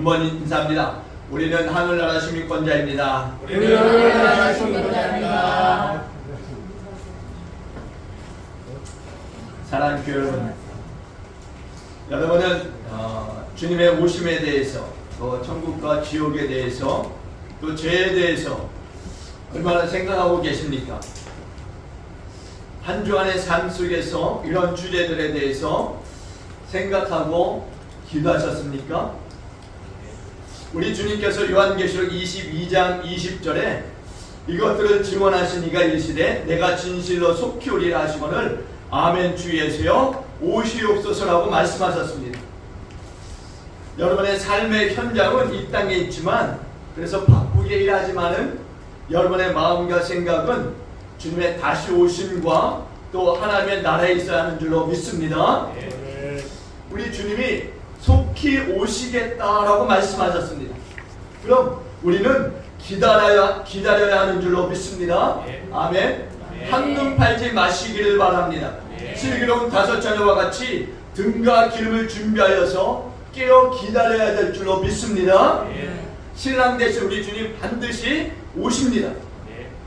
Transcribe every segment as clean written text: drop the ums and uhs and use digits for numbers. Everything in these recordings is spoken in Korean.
한번 인사합니다. 우리는 하늘나라 시민권자입니다. 우리는 하늘나라 시민권자입니다. 사랑하는 교회 여러분, 여러분은 주님의 오심에 대해서, 또 천국과 지옥에 대해서, 또 죄에 대해서 얼마나 생각하고 계십니까? 한 주간의 삶 속에서 이런 주제들에 대해서 생각하고 기도하셨습니까? 우리 주님께서 요한계시록 22장 20절에 이것들을 증언하신 이가 이르시되 내가 진실로 속히 오리라 하시거늘 아멘 주 예수여 오시옵소서라고 말씀하셨습니다. 여러분의 삶의 현장은 이 땅에 있지만, 그래서 바쁘게 일하지만은 여러분의 마음과 생각은 주님의 다시 오심과 또 하나님의 나라에 있어야 하는 줄로 믿습니다. 우리 주님이 속히 오시겠다라고 말씀하셨습니다. 그럼 우리는 기다려야 하는 줄로 믿습니다. 아멘. 한눈 팔지 마시기를 바랍니다. 슬기로운 다섯 자녀와 같이 등과 기름을 준비하여서 깨어 기다려야 될 줄로 믿습니다. 신랑 되신 우리 주님 반드시 오십니다.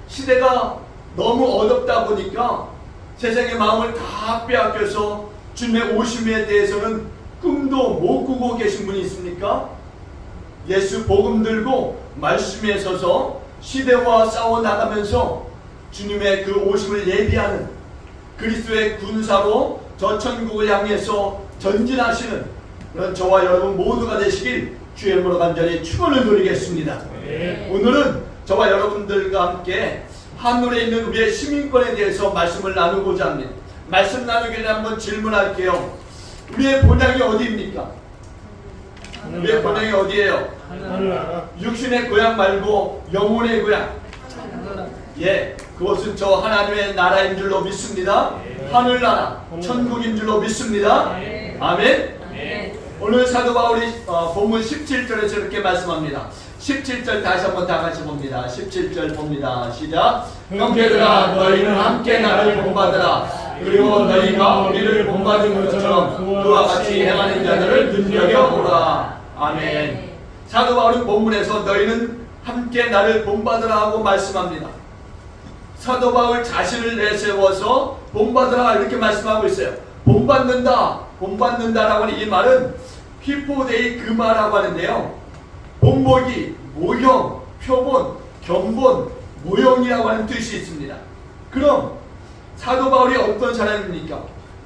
시대가 너무 어둡다 보니까 세상의 마음을 다 빼앗겨서 주님의 오심에 대해서는 꿈도 못 꾸고 계신 분이 있습니까? 예수 복음 들고 말씀에 서서 시대와 싸워 나가면서 주님의 그 오심을 예비하는 그리스도의 군사로 저 천국을 향해서 전진하시는 그런 저와 여러분 모두가 되시길 주의 이름으로 간절히 축원을 드리겠습니다. 오늘은 저와 여러분들과 함께 하늘에 있는 우리의 시민권에 대해서 말씀을 나누고자 합니다. 말씀 나누기 전에 한번 질문할게요. 우리의 본향이 어디입니까? 우리의 본향이 어디예요? 하늘나라. 육신의 고향 말고 영혼의 고향. 예, 그것은 저 하나님의 나라인 줄로 믿습니다. 하늘나라, 천국인 줄로 믿습니다. 아멘. 오늘 사도 바울이 본문 17절에서 이렇게 말씀합니다. 17절 다시 한번 다 같이 봅니다. 17절 봅니다. 시작. 형제들아 너희는 함께 나를 본받으라. 그리고 너희가 우리를 본받은 것처럼 그와 같이 행하는 자들을 눈여겨보라. 아멘. 사도 바울은 본문에서 너희는 함께 나를 본받으라 하고 말씀합니다. 사도 바울 자신을 내세워서 본받으라 이렇게 말씀하고 있어요. 본받는다라고 하는 이 말은 히포데이 금화라고 하는데요. 본보기, 모형, 표본, 견본, 모형이라고 하는 뜻이 있습니다. 그럼 사도 바울이 어떤 사람입니까?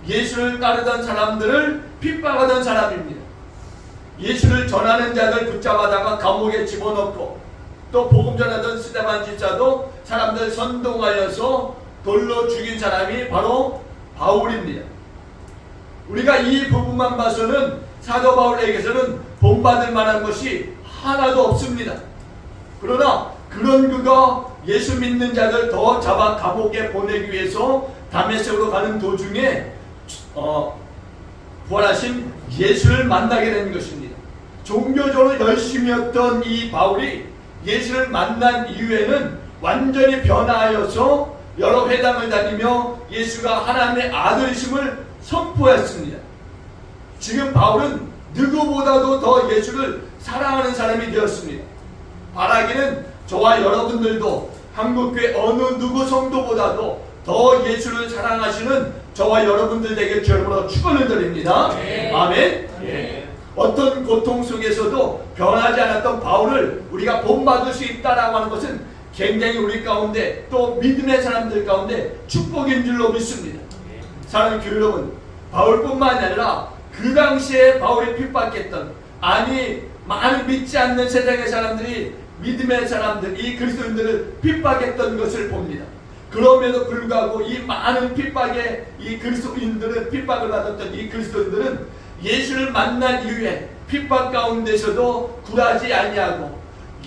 예수를 따르던 사람들을 핍박하던 사람입니다. 예수를 전하는 자들 붙잡아다가 감옥에 집어넣고 또 복음 전하던 스데반 집사도 사람들 선동하여서 돌로 죽인 사람이 바로 바울입니다. 우리가 이 부분만 봐서는 사도 바울에게서는 본받을 만한 것이 하나도 없습니다. 그러나 그런 그가 예수 믿는 자들 더 잡아 감옥에 보내기 위해서 다메섹으로 가는 도중에 부활하신 예수를 만나게 된 것입니다. 종교적으로 열심히 했던 이 바울이 예수를 만난 이후에는 완전히 변화하여서 여러 회당을 다니며 예수가 하나님의 아들이심을 선포했습니다. 지금 바울은 누구보다도 더 예수를 사랑하는 사람이 되었습니다. 바라기는 저와 여러분들도 한국교회 어느 누구 성도보다도 더 예수를 사랑하시는 저와 여러분들 되길 주님으로 축원을 드립니다. 아멘. 어떤 고통 속에서도 변하지 않았던 바울을 우리가 본받을 수 있다라고 하는 것은 굉장히 우리 가운데 또 믿음의 사람들 가운데 축복인 줄로 믿습니다. 사랑하는 교회 여러분, 바울뿐만 아니라 그 당시에 바울이 핍박했던 많은 믿지 않는 세상의 사람들이 믿음의 사람들, 이 그리스도인들을 핍박했던 것을 봅니다. 그럼에도 불구하고 이 많은 핍박에 이 그리스도인들은 핍박을 받았던 이 그리스도인들은 예수를 만난 이후에 핍박 가운데서도 굴하지 아니하고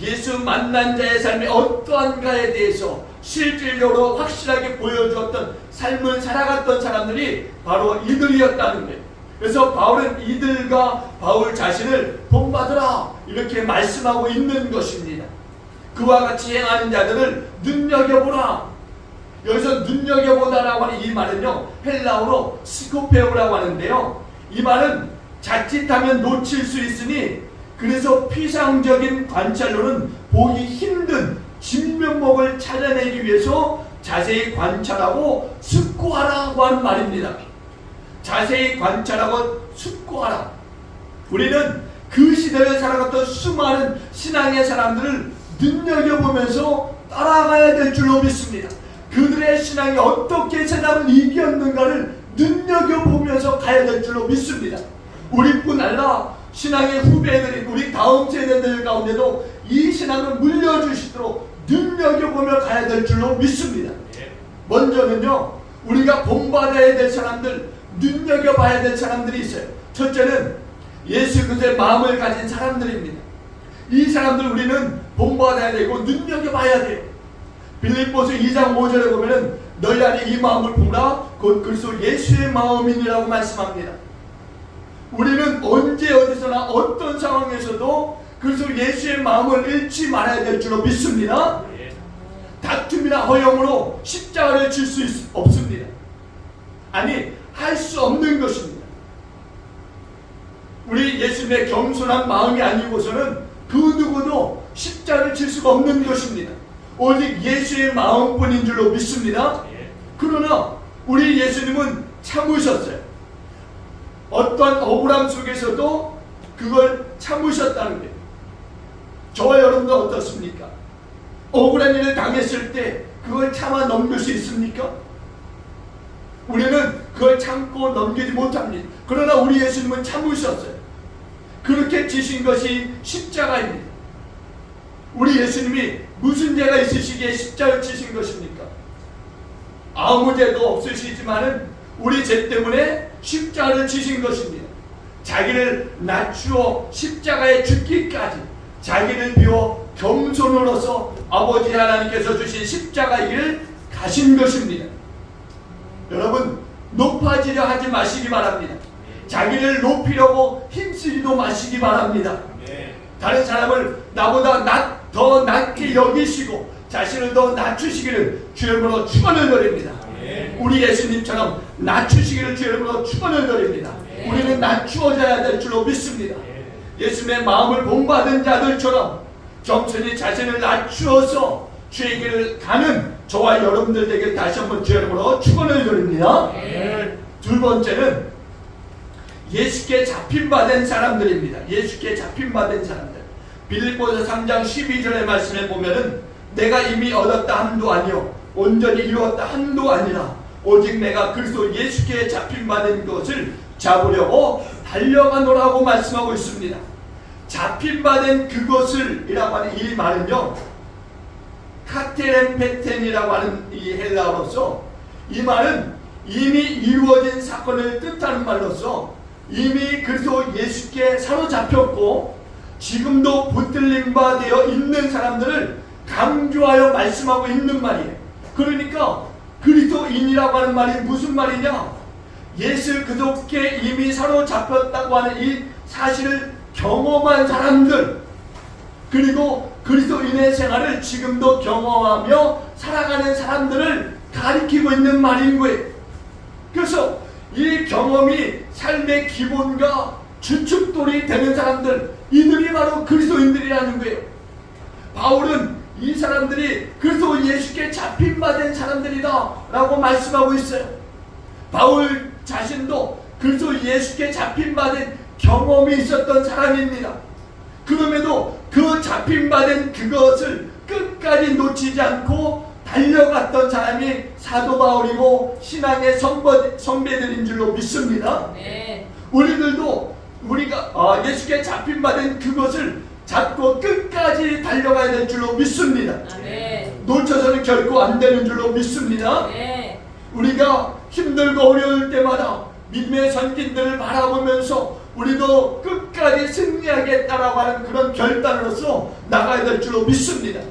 예수 만난 자의 삶이 어떠한가에 대해서 실질적으로 확실하게 보여주었던 삶을 살아갔던 사람들이 바로 이들이었다는 거예요. 그래서 바울은 이들과 바울 자신을 본받으라 이렇게 말씀하고 있는 것입니다. 그와 같이 행하는 자들을 눈여겨보라. 여기서 눈여겨보다라고 하는 이 말은요, 헬라어로 스코페오라고 하는데요, 이 말은 자칫하면 놓칠 수 있으니 그래서 피상적인 관찰로는 보기 힘든 진면목을 찾아내기 위해서 자세히 관찰하고 숙고하라고 하는 말입니다. 자세히 관찰하고 숙고하라. 우리는 그 시대를 살아갔던 수많은 신앙의 사람들을 눈여겨보면서 따라가야 될 줄로 믿습니다. 그들의 신앙이 어떻게 세상을 이겼는가를 눈여겨보면서 가야 될 줄로 믿습니다. 우리뿐 아니라 신앙의 후배들이 우리 다음 세대들 가운데도 이 신앙을 물려주시도록 눈여겨보며 가야 될 줄로 믿습니다. 먼저는요, 우리가 본받아야 될 사람들, 눈여겨봐야 될 사람들이 있어요. 첫째는 예수 그리스도의 마음을 가진 사람들입니다. 이 사람들 우리는 본받아야 되고 눈여겨봐야 돼요. 빌립보서 2장 5절에 보면은 너희 안에 이 마음을 보라 곧 그리스도 예수의 마음이니라고 말씀합니다. 우리는 언제 어디서나 어떤 상황에서도 그리스도 예수의 마음을 잃지 말아야 될 줄로 믿습니다. 다툼이나 허영으로 십자가를 질 수 없습니다. 아니, 할 수 없는 것입니다. 우리 예수님의 겸손한 마음이 아니고서는 그 누구도 십자가를 질 수가 없는 것입니다. 오직 예수의 마음뿐인 줄로 믿습니다. 그러나 우리 예수님은 참으셨어요. 어떠한 억울함 속에서도 그걸 참으셨다는 거예요. 저와 여러분도 어떻습니까? 억울한 일을 당했을 때 그걸 참아 넘길 수 있습니까? 우리는 그걸 참고 넘기지 못합니다. 그러나 우리 예수님은 참으셨어요. 그렇게 지신 것이 십자가입니다. 우리 예수님이 무슨 죄가 있으시기에 십자가를 지신 것입니까? 아무 죄도 없으시지만은 우리 죄 때문에 십자가를 지신 것입니다. 자기를 낮추어 십자가에 죽기까지 자기를 비워 겸손으로서 아버지 하나님께서 주신 십자가의 길을 가신 것입니다. 여러분, 높아지려 하지 마시기 바랍니다. 자기를 높이려고 힘쓰지도 마시기 바랍니다. 다른 사람을 나보다 더 낮게 여기시고 자신을 더 낮추시기를 주의 이름으로 축원을 드립니다. 우리 예수님처럼 낮추시기를 주의 이름으로 축원을 드립니다. 우리는 낮추어져야 될 줄로 믿습니다. 예수님의 마음을 본받은 자들처럼 겸손히 자신을 낮추어서 주의 길을 가는 저와 여러분들 되길 다시 한번 주의 이름으로 축원을 드립니다. 두 번째는 예수께 잡힌받은 사람들입니다. 예수께 잡힌받은 사람들. 빌립보서 3장 12절의 말씀에 보면은 내가 이미 얻었다 함도 아니요 온전히 이루었다 함도 아니라 오직 내가 그리스도 예수께 잡힌받은 것을 잡으려고 달려가노라고 말씀하고 있습니다. 잡힌받은 그것을 이라고 하는 이 말은요, 카테렌페텐이라고 하는 이 헬라어로서 이 말은 이미 이루어진 사건을 뜻하는 말로서 이미 그리스도 예수께 사로잡혔고 지금도 붙들림 바 되어 있는 사람들을 강조하여 말씀하고 있는 말이에요. 그러니까 그리스도인이라고 하는 말이 무슨 말이냐? 예수 그리스도께 이미 사로잡혔다고 하는 이 사실을 경험한 사람들, 그리고 그리스도인의 생활을 지금도 경험하며 살아가는 사람들을 가리키고 있는 말인 거예요. 그래서 이 경험이 삶의 기본과 주축돌이 되는 사람들, 이들이 바로 그리스도인들이라는 거예요. 바울은 이 사람들이 그리스도 예수께 잡힌받은 사람들이다 라고 말씀하고 있어요. 바울 자신도 그리스도 예수께 잡힌받은 경험이 있었던 사람입니다. 그럼에도 그 잡힌받은 그것을 끝까지 놓치지 않고 달려갔던 사람이 사도 바울이고 신앙의 선배들인 줄로 믿습니다. 우리들도 우리가 예수께 잡힌받은 그것을 잡고 끝까지 달려가야 될 줄로 믿습니다. 놓쳐서는 결코 안 되는 줄로 믿습니다. 우리가 힘들고 어려울 때마다 믿음의 선진들을 바라보면서 우리도 끝까지 승리하겠다라고 하는 그런 결단으로서 나가야 될 줄로 믿습니다.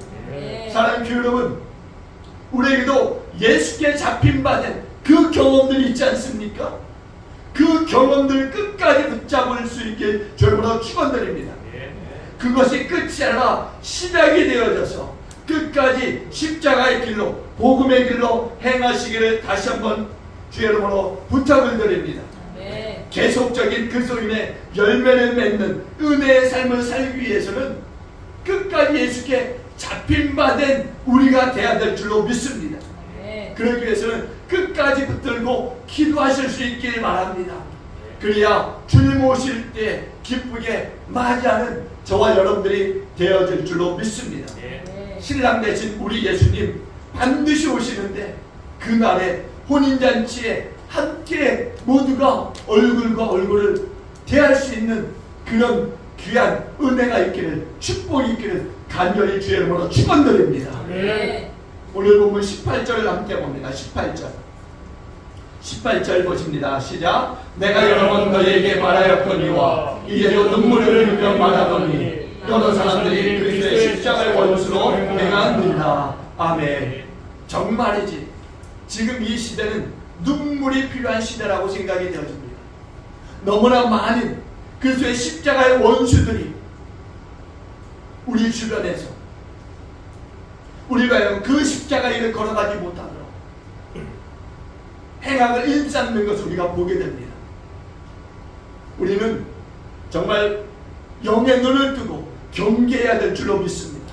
사랑하는 교회 여러분, 우리에게도 예수께 잡힌받은 그 경험들이 있지 않습니까? 그 경험들을 끝까지 붙잡을 수 있게 저희로 축원드립니다. 그것이 끝이 아니라 시작이 되어져서 끝까지 십자가의 길로, 복음의 길로 행하시기를 다시 한번 주의 이름으로 부탁을 드립니다. 계속적인 그리스도인의 열매를 맺는 은혜의 삶을 살기 위해서는 끝까지 예수께 잡힌 바 된 우리가 돼야 될 줄로 믿습니다. 그러기 위해서는 끝까지 붙들고 기도하실 수 있길 바랍니다. 그래야 주님 오실 때 기쁘게 맞이하는 저와 여러분들이 되어질 줄로 믿습니다. 신랑 되신 우리 예수님 반드시 오시는데 그날에 혼인잔치에 함께 모두가 얼굴과 얼굴을 대할 수 있는 그런 귀한 은혜가 있기를, 축복이 있기를 간절히 주의 이름으로 축원드립니다. 오늘 본문 18절을 함께 봅니다. 18절 보십니다. 시작. 내가 여러 번 너희에게 말하였거니와 이제도 눈물을 흘리며 말하더니 여러 사람들이 그리스도의 십자가의 원수로 행하느니라. 아멘. 정말이지 지금 이 시대는 눈물이 필요한 시대라고 생각이 되어집니다. 너무나 많은 그리스도의 십자가의 원수들이 우리 주변에서 우리가 그 십자가의 일을 걸어가지 못하도록 행악을 일삼는 것을 우리가 보게 됩니다. 우리는 정말 영의 눈을 뜨고 경계해야 될 줄로 믿습니다.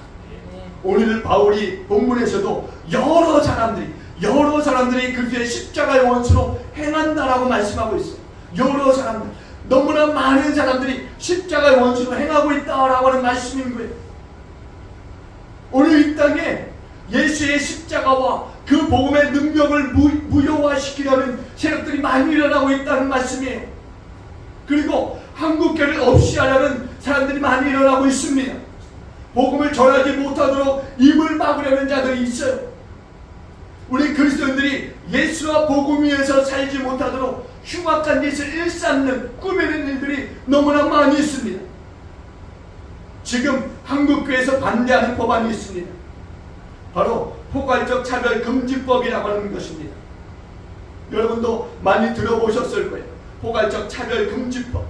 오늘 바울이 본문에서도 여러 사람들이 그리스도의 십자가의 원수로 행한다라고 말씀하고 있어요. 여러 사람들, 너무나 많은 사람들이 십자가의 원수로 행하고 있다라고 하는 말씀인 거예요. 오늘 이 땅에 예수의 십자가와 그 복음의 능력을 무효화시키려는 세력들이 많이 일어나고 있다는 말씀이에요. 그리고 한국교회를 없이 하려는 사람들이 많이 일어나고 있습니다. 복음을 전하지 못하도록 입을 막으려는 자들이 있어요. 우리 그리스도인들이 예수와 복음 위에서 살지 못하도록 흉악한 짓을 일삼는 꾸미는 일들이 너무나 많이 있습니다. 지금 한국교회에서 반대하는 법안이 있습니다. 바로 포괄적 차별금지법이라고 하는 것입니다. 여러분도 많이 들어보셨을 거예요. 포괄적 차별금지법.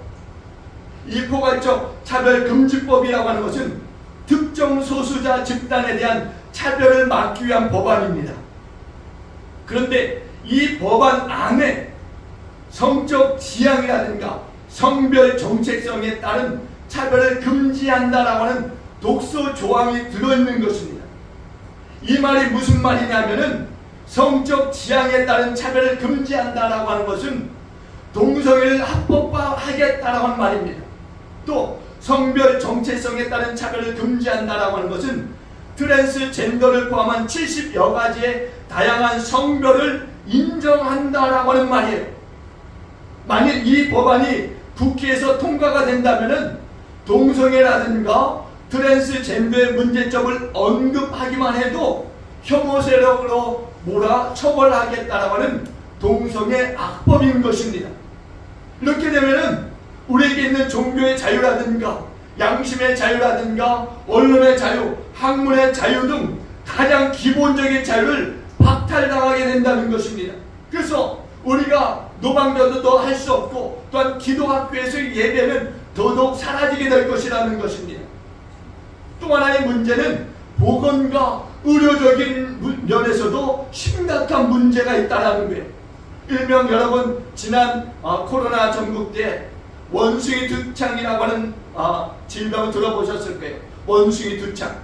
이 포괄적 차별금지법이라고 하는 것은 특정 소수자 집단에 대한 차별을 막기 위한 법안입니다. 그런데 이 법안 안에 성적 지향이라든가 성별 정체성에 따른 차별을 금지한다라고 하는 독소 조항이 들어있는 것입니다. 이 말이 무슨 말이냐면은 성적 지향에 따른 차별을 금지한다라고 하는 것은 동성애를 합법화하겠다라고 하는 말입니다. 또 성별 정체성에 따른 차별을 금지한다라고 하는 것은 트랜스젠더를 포함한 70여 가지의 다양한 성별을 인정한다라고 하는 말이에요. 만일 이 법안이 국회에서 통과가 된다면은 동성애라든가 트랜스젠더의 문제점을 언급하기만 해도 혐오 세력으로 처벌하겠다라고 하는 동성애 악법인 것입니다. 이렇게 되면은 우리에게 있는 종교의 자유라든가 양심의 자유라든가 언론의 자유, 학문의 자유 등 가장 기본적인 자유를 박탈당하게 된다는 것입니다. 그래서 우리가 노방전도 할 수 없고 또한 기도학교에서의 예배는 더더욱 사라지게 될 것이라는 것입니다. 또 하나의 문제는 보건과 의료적인 면에서도 심각한 문제가 있다는 거예요. 일명 여러분 지난 코로나 전국 때 원숭이 두창이라고 하는 질병을 들어보셨을 거예요. 원숭이 두창.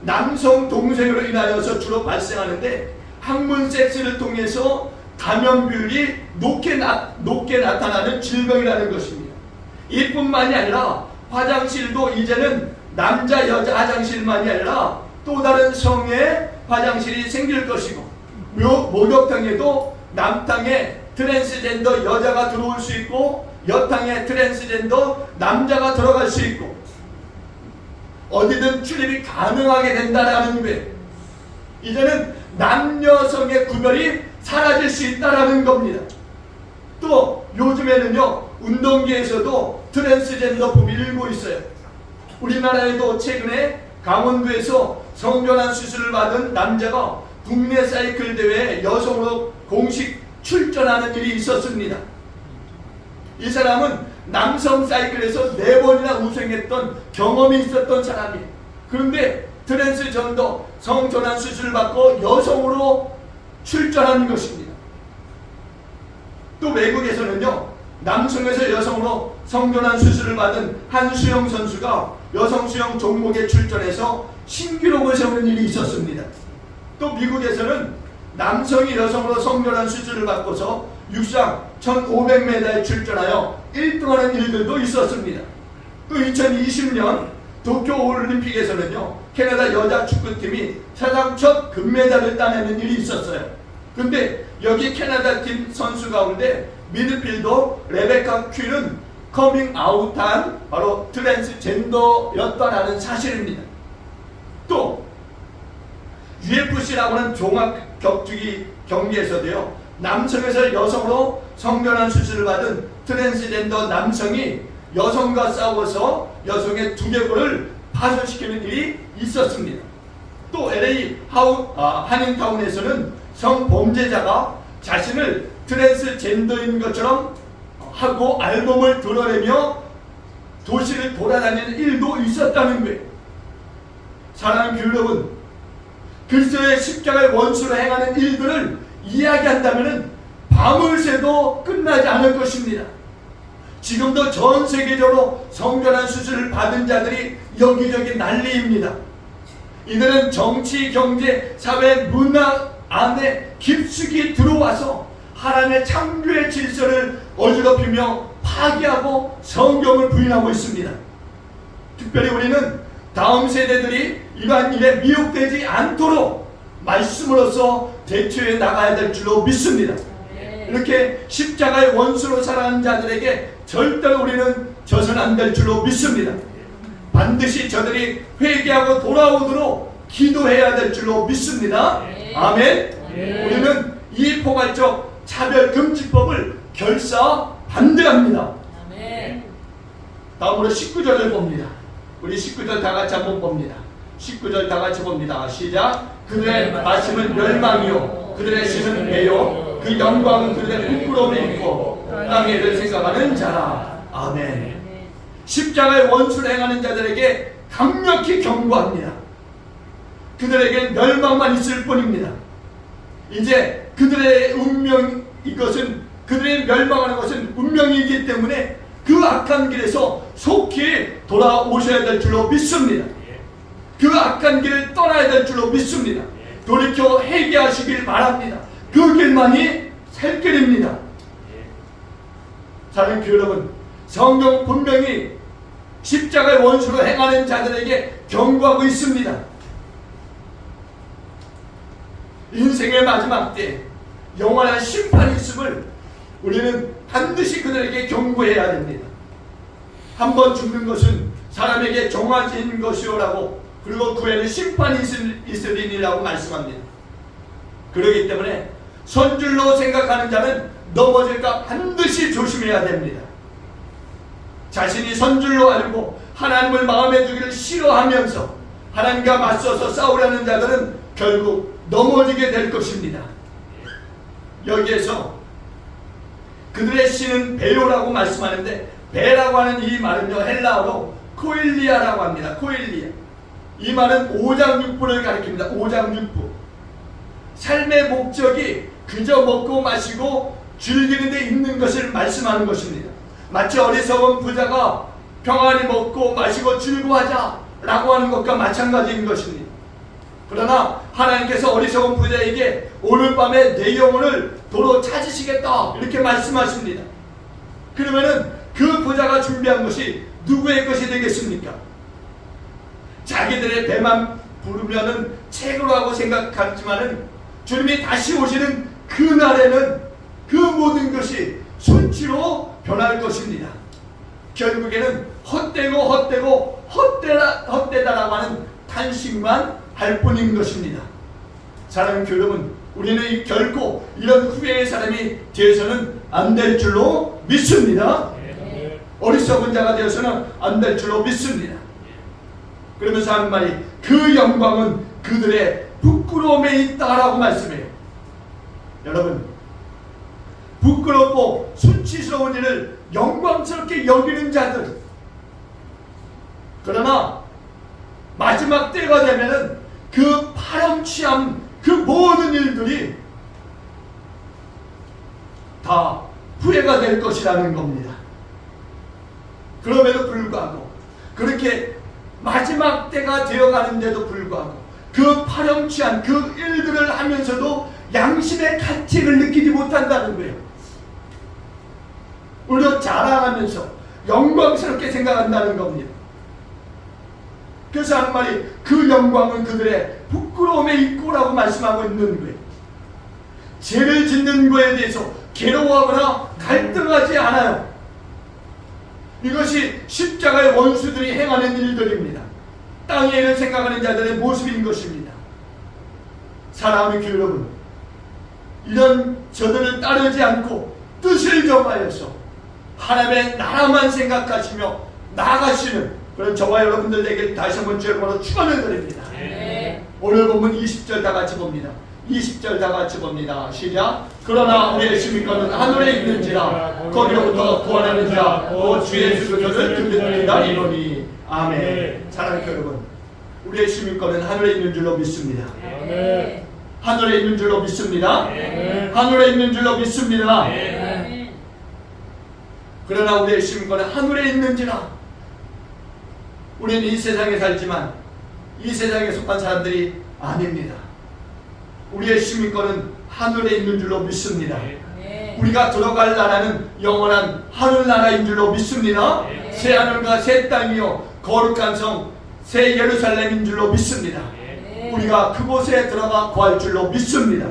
남성 동성애로 인하여서 주로 발생하는데 항문 섹스를 통해서 감염 비율이 높게 나타나는 질병이라는 것입니다. 이뿐만이 아니라 화장실도 이제는 남자 여자 화장실만이 아니라 또 다른 성의 화장실이 생길 것이고 목욕탕에도 남탕에 트랜스젠더 여자가 들어올 수 있고 여탕에 트랜스젠더 남자가 들어갈 수 있고 어디든 출입이 가능하게 된다라는 거예요. 이제는 남녀성의 구별이 사라질 수 있다라는 겁니다. 또 요즘에는요 운동계에서도 트랜스젠더 붐이 일고 있어요. 우리나라에도 최근에 강원도에서 성전환 수술을 받은 남자가 국내 사이클 대회에 여성으로 공식 출전하는 일이 있었습니다. 이 사람은 남성 사이클에서 4번이나 우승했던 경험이 있었던 사람이에요. 그런데 트랜스젠더 성전환 수술을 받고 여성으로 출전하는 것입니다. 또 외국에서는요 남성에서 여성으로 성전환 수술을 받은 한 수영 선수가 여성 수영 종목에 출전해서 신기록을 세우는 일이 있었습니다. 또 미국에서는 남성이 여성으로 성전환 수술을 받고서 육상 1500m에 출전하여 1등하는 일들도 있었습니다. 또 2020년 도쿄 올림픽에서는요, 캐나다 여자 축구팀이 사상 첫 금메달을 따내는 일이 있었어요. 근데 여기 캐나다 팀 선수 가운데 미드필더 레베카 퀸은 커밍 아웃한 바로 트랜스젠더였다는 사실입니다. 또 UFC라고 하는 종합 격투기 경기에서도요, 남성에서 여성으로 성전환 수술을 받은 트랜스젠더 남성이 여성과 싸워서 여성의 두개골을 파손시키는 일이 있었습니다. 또 LA 한인타운에서는 성범죄자가 자신을 트랜스젠더인 것처럼 하고 앨범을 드러내며 도시를 돌아다니는 일도 있었다는 거예요. 사랑하는 교회 여러분, 그리스도의 십자가의 원수로 행하는 일들을 이야기한다면 밤을 새도 끝나지 않을 것입니다. 지금도 전 세계적으로 성전환 수술을 받은 자들이 여기저기 난리입니다. 이들은 정치, 경제, 사회, 문화 안에 깊숙이 들어와서 하나님의 창조의 질서를 어지럽히며 파괴하고 성경을 부인하고 있습니다. 특별히 우리는 다음 세대들이 이러한 일에 미혹되지 않도록 말씀으로써 대처해 나가야 될 줄로 믿습니다. 이렇게 십자가의 원수로 살아가는 자들에게 절대로 우리는 져선 안 될 줄로 믿습니다. 반드시 저들이 회개하고 돌아오도록 기도해야 될 줄로 믿습니다. 아멘. 우리는 이 포괄적 차별금지법을 결사 반대합니다. 다음으로 19절을 봅니다. 우리 19절 다 같이 한번 봅니다. 19절 다 같이 봅니다. 시작. 그들의 마침은 멸망이요 그들의 신은 배요 그 영광은 그들의 부끄러움이 있고 땅의 일을 생각하는 자라. 아멘. 십자가의 원수를 행하는 자들에게 강력히 경고합니다. 그들에게 멸망만 있을 뿐입니다. 이제 그들의 운명, 이것은 그들의 멸망하는 것은 운명이기 때문에 그 악한 길에서 속히 돌아오셔야 될 줄로 믿습니다. 그 악한 길을 떠나야 될 줄로 믿습니다. 돌이켜 회개하시길 바랍니다. 그 길만이 살 길입니다. 사랑하는 교회 여러분, 성경 분명히 십자가의 원수로 행하는 자들에게 경고하고 있습니다. 인생의 마지막 때 영원한 심판이 있음을 우리는 반드시 그들에게 경고해야 됩니다. 한 번 죽는 것은 사람에게 정해진 것이오라고, 그리고 그 후에는 심판이 있으리니라고 말씀합니다. 그렇기 때문에 선줄로 생각하는 자는 넘어질까 반드시 조심해야 됩니다. 자신이 선줄로 알고 하나님을 마음에 두기를 싫어하면서 하나님과 맞서서 싸우려는 자들은 결국 넘어지게 될 것입니다. 여기에서 그들의 신은 베요라고 말씀하는데, 베라고 하는 이 말은요, 헬라어로 코일리아라고 합니다. 코일리아. 이 말은 오장육부를 가리킵니다. 오장육부. 삶의 목적이 그저 먹고 마시고 즐기는 데 있는 것을 말씀하는 것입니다. 마치 어리석은 부자가 평안히 먹고 마시고 즐거워하자 라고 하는 것과 마찬가지인 것입니다. 그러나 하나님께서 어리석은 부자에게 오늘 밤에 내 영혼을 도로 찾으시겠다 이렇게 말씀하십니다. 그러면은 그 부자가 준비한 것이 누구의 것이 되겠습니까? 자기들의 배만 부르면은 책으로 하고 생각하지만은 주님이 다시 오시는 그날에는 그 모든 것이 수치로 변할 것입니다. 결국에는 헛되고 헛되다라고 하는 탄식만 할 뿐인 것입니다. 사랑하는 교회 여러분, 우리는 결코 이런 후회의 사람이 되어서는 안 될 줄로 믿습니다. 어리석은 자가 되어서는 안 될 줄로 믿습니다. 그러면서 한 말이, 그 영광은 그들의 부끄러움에 있다라고 말씀해요. 여러분, 부끄럽고 수치스러운 일을 영광스럽게 여기는 자들, 그러나 마지막 때가 되면은 그 파렴치한 그 모든 일들이 다 후회가 될 것이라는 겁니다. 그럼에도 불구하고 그렇게 마지막 때가 되어가는데도 불구하고 그 파렴치한 그 일들을 하면서도 양심의 가책을 느끼지 못한다는 거예요. 오히려 자랑하면서 영광스럽게 생각한다는 겁니다. 그래서 하는 말이 그 영광은 그들의 부끄러움의 입고라고 말씀하고 있는 거예요. 죄를 짓는 거에 대해서 괴로워하거나 갈등하지 않아요. 이것이 십자가의 원수들이 행하는 일들입니다. 땅의 일을 생각하는 자들의 모습인 것입니다. 사랑하는 교회 여러분, 이런 저들을 따르지 않고 뜻을 정하여서 하나님의 나라만 생각하시며 나아가시는 그런 저와 여러분들에게 다시 한번 주여로 축원을 드립니다. 오늘 본문 20절 다 같이 봅니다. 20절 다 같이 봅니다. 시작. 그러나 우리의 시민권은 하늘에 있는지라 거기로부터 구원하는 자 곧 주 예수 그리스도를 기다리노니. 아멘. 사랑하는 여러분, 우리의 시민권은 하늘에 있는 줄로 믿습니다. 하늘에 있는 줄로 믿습니다. 하늘에 있는 줄로 믿습니다. 그러나 우리의 시민권은 하늘에 있는지라. 우리는 이 세상에 살지만 이 세상에 속한 사람들이 아닙니다. 우리의 시민권은 하늘에 있는 줄로 믿습니다. 우리가 들어갈 나라는 영원한 하늘나라인 줄로 믿습니다. 새 하늘과 새 땅이요 거룩한 성 새 예루살렘인 줄로 믿습니다. 우리가 그곳에 들어가 거할 줄로 믿습니다.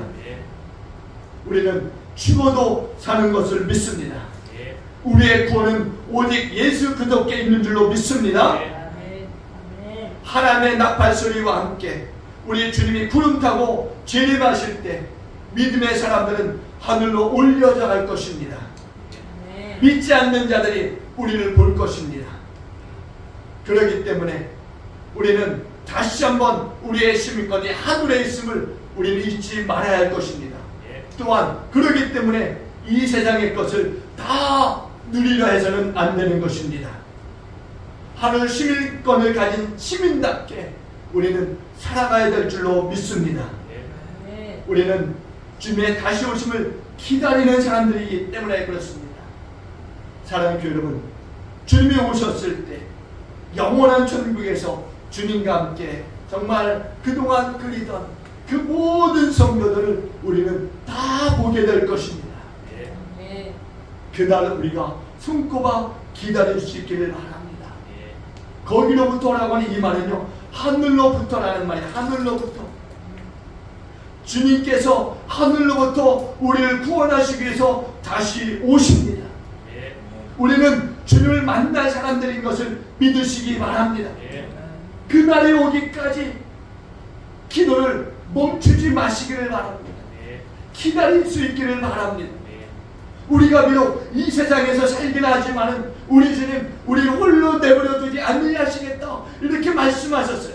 우리는 죽어도 사는 것을 믿습니다. 우리의 구원은 오직 예수 그리스도께 있는 줄로 믿습니다. 하나님의 나팔소리와 함께 우리 주님이 구름 타고 재림하실 때 믿음의 사람들은 하늘로 올려져 갈 것입니다. 믿지 않는 자들이 우리를 볼 것입니다. 그렇기 때문에 우리는 다시 한번 우리의 시민권이 하늘에 있음을 우리는 잊지 말아야 할 것입니다. 또한 그렇기 때문에 이 세상의 것을 다 누리려 해서는 안 되는 것입니다. 하늘 시민권을 가진 시민답게 우리는 살아가야 될 줄로 믿습니다. 우리는 주님의 다시 오심을 기다리는 사람들이기 때문에 그렇습니다. 사랑하는 교회 여러분, 주님이 오셨을 때 영원한 천국에서 주님과 함께 정말 그동안 그리던 그 모든 성도들을 우리는 다 보게 될 것입니다. 그날을 우리가 손꼽아 기다릴 수 있기를 바랍니다. 거기로부터라고 하는 이 말은요, 하늘로부터라는 말이에요. 하늘로부터. 주님께서 하늘로부터 우리를 구원하시기 위해서 다시 오십니다. 우리는 주님을 만날 사람들인 것을 믿으시기 바랍니다. 그날이 오기까지 기도를 멈추지 마시기를 바랍니다. 기다릴 수 있기를 바랍니다. 우리가 비록 이 세상에서 살긴 하지만은 우리 주님 우리를 홀로 내버려 두지 아니하시겠다 이렇게 말씀하셨어요.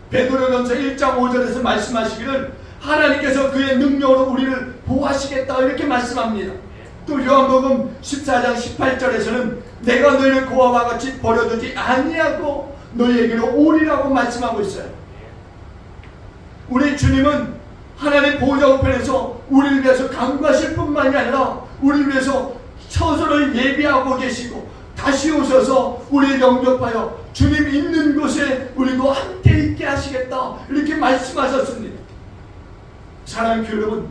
베드로전서 1장 5절에서 말씀하시기를 하나님께서 그의 능력으로 우리를 보호하시겠다 이렇게 말씀합니다. 또 요한복음 14장 18절에서는 내가 너희를 고아와 같이 버려두지 아니하고 너희에게로 오리라고 말씀하고 있어요. 우리 주님은 하나님의 보호자 우편에서 우리를 위해서 간구하실 뿐만이 아니라 우리를 위해서 처소를 예비하고 계시고 다시 오셔서 우리를 영접하여 주님 있는 곳에 우리도 함께 있게 하시겠다 이렇게 말씀하셨습니다. 사랑하는 교회 여러분,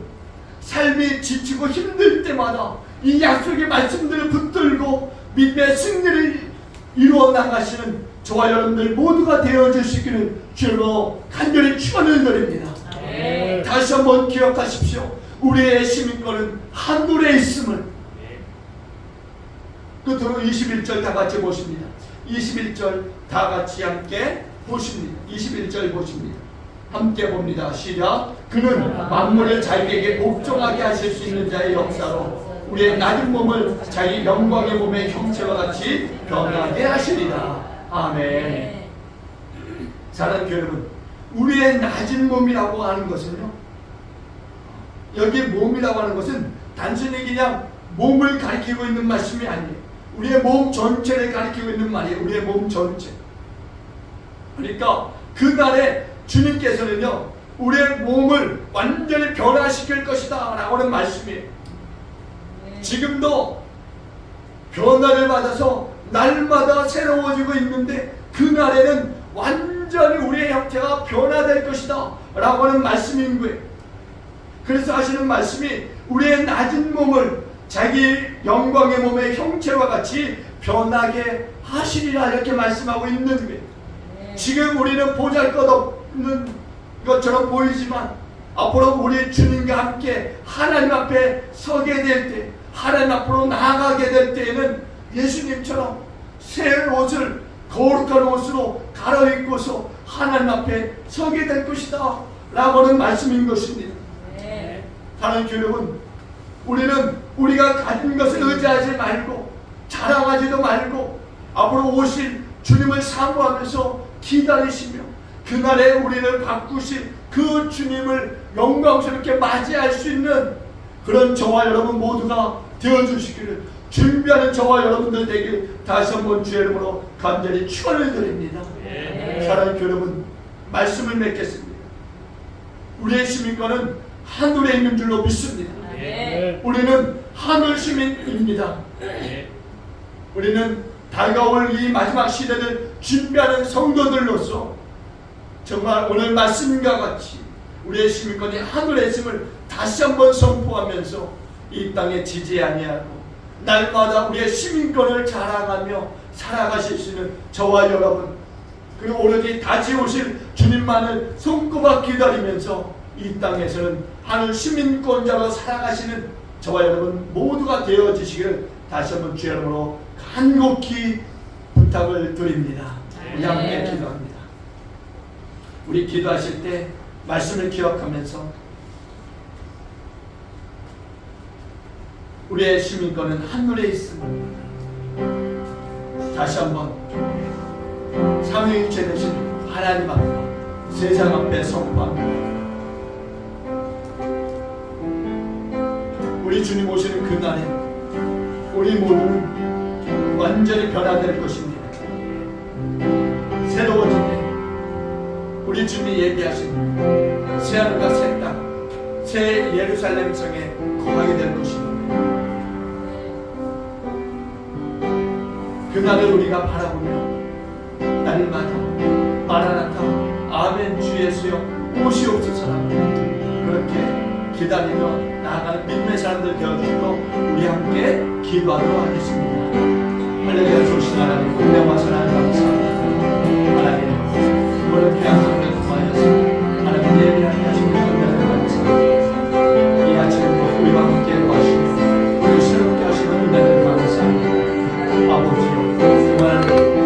삶이 지치고 힘들 때마다 이 약속의 말씀들을 붙들고 믿음의 승리를 이루어 나가시는 저와 여러분들 모두가 되어주시기를 주로 간절히 축원을 드립니다. 다시 한번 기억하십시오. 우리의 시민권은 하늘에 있음을. 끝으로 21절 다 같이 보십니다. 21절 다 같이 함께 보십니다. 21절 보십니다. 함께 봅니다. 시작. 그는 만물을 자기에게 복종하게 하실 수 있는 자의 역사로 우리의 낮은 몸을 자기 영광의 몸의 형체와 같이 변하게 하시리라. 아멘. 사랑하는 교회 여러분, 우리의 낮은 몸이라고 하는 것은요, 여기 몸이라고 하는 것은 단순히 그냥 몸을 가리키고 있는 말씀이 아니에요. 우리의 몸 전체를 가리키고 있는 말이에요. 우리의 몸 전체. 그러니까 그날에 주님께서는요, 우리의 몸을 완전히 변화시킬 것이다 라고 하는 말씀이에요. 지금도 변화를 받아서 날마다 새로워지고 있는데 그날에는 완전히 우리의 형태가 변화될 것이다 라고 하는 말씀인 거예요. 그래서 하시는 말씀이 우리의 낮은 몸을 자기 영광의 몸의 형체와 같이 변하게 하시리라 이렇게 말씀하고 있는 거예요. 지금 우리는 보잘것없는 것처럼 보이지만 앞으로 우리 주님과 함께 하나님 앞에 서게 될 때, 하나님 앞으로 나아가게 될 때에는 예수님처럼 새 옷을 거룩한 옷으로 갈아입고서 하나님 앞에 서게 될 것이다 라고는 말씀인 것입니다. 사랑하는 여러분, 우리는 우리가 가진 것을 의지하지 말고 자랑하지도 말고 앞으로 오실 주님을 사모하면서 기다리시며 그날에 우리를 바꾸실 그 주님을 영광스럽게 맞이할 수 있는 그런 저와 여러분 모두가 되어주시기를 준비하는 저와 여러분들 되길 다시 한번 주의 이름으로 간절히 축원을 드립니다. 사랑하는 여러분, 말씀을 맺겠습니다. 우리의 시민권은 하늘에 있는 줄로 믿습니다. 우리는 하늘 시민입니다. 우리는 다가올 이 마지막 시대를 준비하는 성도들로서 정말 오늘 말씀과 같이 우리의 시민권이 하늘에 있음을 다시 한번 선포하면서 이 땅에 지지 아니하고 날마다 우리의 시민권을 자랑하며 살아가실 수 있는 저와 여러분, 그리고 오로지 다시 오실 주님만을 손꼽아 기다리면서 이 땅에서는 하늘 시민권자로 살아가시는 저와 여러분 모두가 되어지시기를 다시 한번 주의 이름으로 간곡히 부탁을 드립니다. 우리 함께 기도합니다. 우리 기도하실 때 말씀을 기억하면서 우리의 시민권은 하늘에 있음을 다시 한번 삼위일체 되신 하나님 앞에 세상 앞에 선포합니다. 우리 주님 오시는 그날에 우리 모두는 완전히 변화될 것입니다. 새로워질 때 우리 주님이 예비하신 새하늘과 새 땅, 새 예루살렘 성에 거하게 될 것입니다. 그날을 우리가 바라보며 날마다 마라나타 아멘 주 예수여 오시옵소서라고 그렇게 기다리며 나아가는 믿음의 사람들 되어주시고 우리 함께 기도하도록 하겠습니다. 할렐루야. 좋으신 하나님, 은혜와 사랑을 감사합니다. 하나님, 그거를 귀한 성령 통하여서 하나님 예비하게 하신 그 은혜를 감사합니다. 이 아침에 우리와 함께 하시며 우리를 새롭게 하시는 은혜를 감사합니다. 아버지요, 정말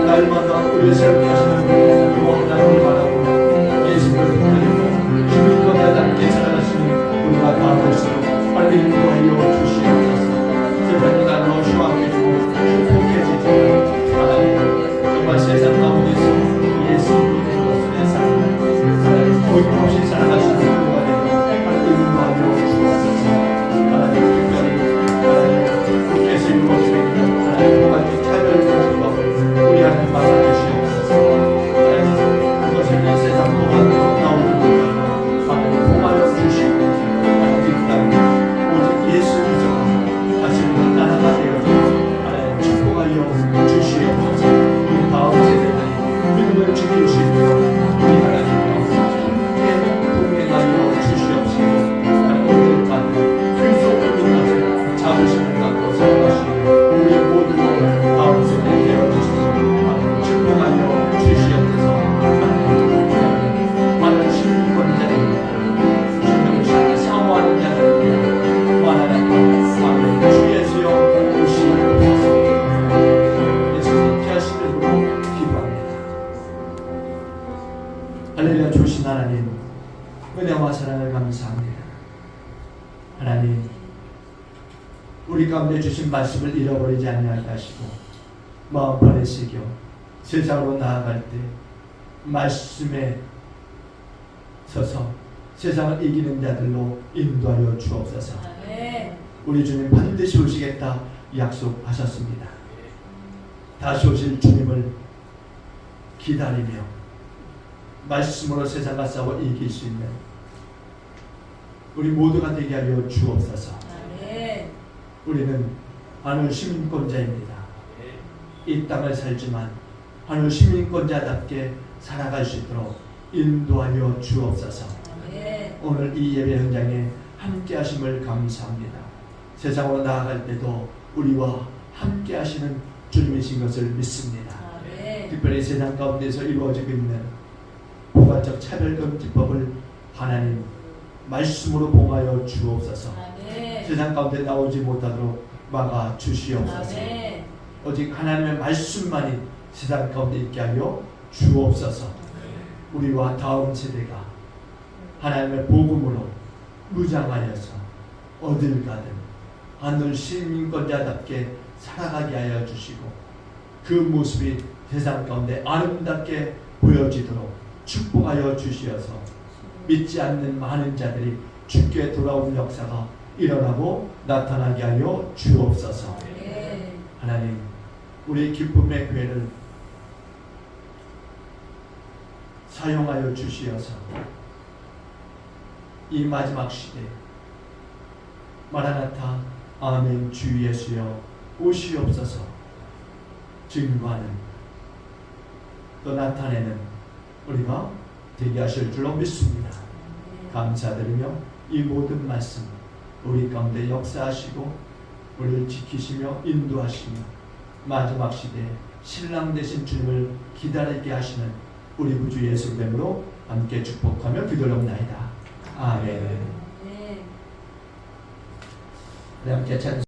날마다 우리를 새롭게 하시는 그 하나님을 바라보며 예수님을 기다리고 주님과 함께 살아가시는 우리가 다 될수록 빨리 인도하여 주시옵소서. 세상이 나로 주와 함께 주고 축복해지지 하나님, 정말 세상 가운데서 예수님이 된 것을 삶을 거룩없이 살아가시는 우리가 되고 빨리 인도하여 주옵소서. 하나님, 특별히 국회에서 일궈주는 하나님 고가지 차별적인 것 우리 안에 막아주시옵소서. 하나님, 그것을 위해 세상 동안 나오는 것을 하나님 공하여 주시고 오직 예수 그리스도가 다시 우리 나라가 되어서 하나님 축복하여 주시옵소서. 우리 다음 세대들이 믿음을 지키시고 우리 하나님과 함께 동행하여 주시옵소서. 하나님 오늘 받는 그리스도의 것을 자부심을 갖고 살아가시고 우리 모두가 다음 세대 되어주시고 하나님 축복하여 주시옵소서. 하나님 많은 시민권자들입니다. 주님을 사모하는 자들입니다. 하나님 주 예수여 오시옵소서. 예수님 피하신 이름으로 기도합니다. 할렐루야. 주신 하나님, 은혜와 사랑을 감사합니다. 하나님, 우리 가운데 주신 말씀을 잃어버리지 아니하게 하시고 마음판에 새겨 세상으로 나아갈 때 말씀에 서서 세상을 이기는 자들로 인도하여 주옵소서. 우리 주님 반드시 오시겠다 약속하셨습니다. 다시 오실 주님을 기다리며 말씀으로 세상과 싸워 이길 수 있는 우리 모두가 되게 하여 주옵소서. 우리는 하늘 시민권자입니다. 이 땅을 살지만 하늘 시민권자답게 살아갈 수 있도록 인도하여 주옵소서. 오늘 이 예배 현장에 함께 하심을 감사합니다. 세상으로 나아갈 때도 우리와 함께 하시는 주님이신 것을 믿습니다. 특별히 세상 가운데서 이루어지고 있는 부가적 차별금지법을 하나님 말씀으로 봉하여 주옵소서. 세상 가운데 나오지 못하도록 막아 주시옵소서. 오직 하나님의 말씀만이 세상 가운데 있게 하여 주옵소서. 우리와 다음 세대가 하나님의 복음으로 무장하여서 어딜 가든 하늘 시민권자답게 살아가게 하여 주시고 그 모습이 세상 가운데 아름답게 보여지도록 축복하여 주시어서 믿지 않는 많은 자들이 주께 돌아온 역사가 일어나고 나타나게 하여 주옵소서. 하나님, 우리 기쁨의 교회를 사용하여 주시어서 이 마지막 시대 마라나타 아멘 주 예수여 오시옵소서 증거하는 또 나타내는 우리가 되게 하실 줄로 믿습니다. 감사드리며 이 모든 말씀 우리 가운데 역사하시고 우리를 지키시며 인도하시며 마지막 시대에 신랑 되신 주님을 기다리게 하시는 우리 구주 예수 이름으로 함께 축복하며 기도하옵나이다. 아멘. 함께 찬송